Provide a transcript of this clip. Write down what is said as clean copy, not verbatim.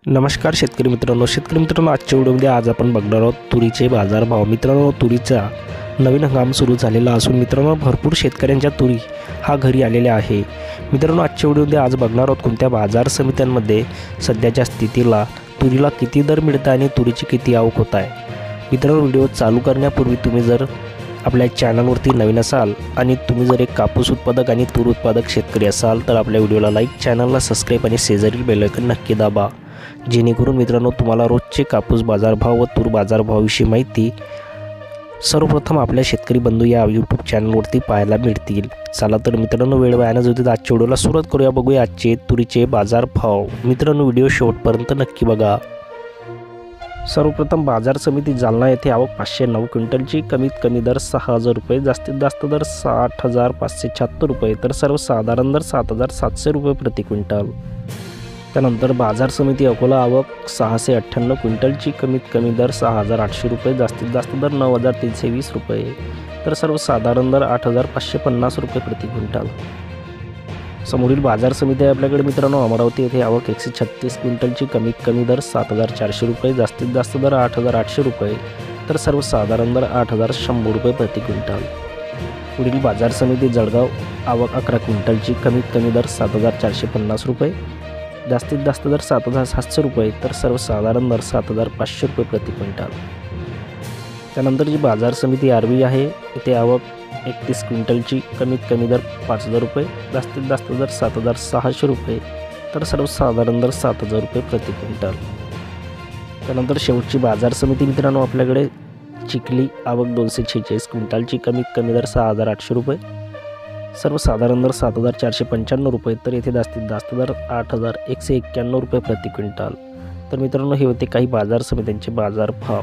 नमस्कार शेतकरी मित्रांनो आजच्या व्हिडिओमध्ये आज आपण बघणार आहोत तुरीचे बाजारभाव। मित्रांनो, तुरीचा नवीन हंगाम सुरू झालेला असून मित्रांनो भरपूर शेतकऱ्यांच्या तुरी हा घरी आलेल्या आहे। मित्रांनो, आजच्या व्हिडिओमध्ये आज बघणार आहोत कोणत्या बाजार समित्यांमध्ये सध्याच्या स्थितीला तुरीला किती दर मिळत आहे आणि तुरीची किती आवक होत आहे। मित्रांनो, व्हिडिओ चालू करण्यापूर्वी तुम्ही जर आपल्या चॅनलवरती नवीन असाल आणि तुम्ही जर एक कापूस उत्पादक आणि तूर उत्पादक शेतकरी असाल तर आपल्या व्हिडिओला लाईक, चॅनलला सबस्क्राईब आणि शेजारील बेल आयकॉन नक्की दाबा, जेणेकरून मित्रांनो तुम्हाला रोजचे कापूस बाजारभाव व तूर बाजारभावाविषयी माहिती सर्वप्रथम आपल्या शेतकरी बंधू या यूट्यूब चॅनलवरती पाहायला मिळतील। चला तर मित्रांनो, वेळ वाया न जाता आजच्या व्हिडिओला सुरुवात करूया। बघूया आजचे तुरीचे बाजारभाव। मित्रांनो, व्हिडिओ शेवटपर्यंत नक्की बघा। सर्वप्रथम बाजार समिती जालना येथे आवक 509 क्विंटलची, कमीत कमी दर 6000 रुपये, जास्तीत जास्त दर 60,576 रुपये, तर सर्वसाधारण दर 7,700 रुपये प्रति क्विंटल। त्यानंतर बाजार समिती अकोला आवक 698 क्विंटलची, कमीत कमी दर 6,800 रुपये, जास्तीत जास्त दर 9,320 रुपये, तर सर्वसाधारण दर 8,550 रुपये प्रति क्विंटल। समोरील बाजार समिती आहे आपल्याकडे मित्रांनो, अमरावती येथे आवक 136 क्विंटलची, कमीत कमी दर 7,400 रुपये, जास्तीत जास्त दर 8,800 रुपये, तर सर्वसाधारण दर 8,100 रुपये प्रति क्विंटल। पुढील बाजार समिती जळगाव आवक 11 क्विंटलची, कमीत कमी दर 7,450 रुपये, जास्तीत जास्त दर 7,700 रुपये, तर सर्वसाधारण दर 7,500 रुपये प्रति क्विंटल। त्यानंतर जी बाजार समिती आर्वी आहे इथे आवक 31 क्विंटलची, कमीत कमी दर 5,000 रुपये, जास्तीत जास्त दर 7,600 रुपये, तर सर्वसाधारण दर 7,000 रुपये प्रति क्विंटल। त्यानंतर शेवटची बाजार समिती मित्रांनो आपल्याकडे चिखली आवक 246 क्विंटलची, कमीत कमी दर 6,800 रुपये, सर्वसाधारण दर 7,495 रुपये, तर येथे जास्तीत जास्त दर 8,191 रुपये प्रति क्विंटल। तर मित्रांनो, हे होते काही बाजार समित्यांचे बाजारभाव।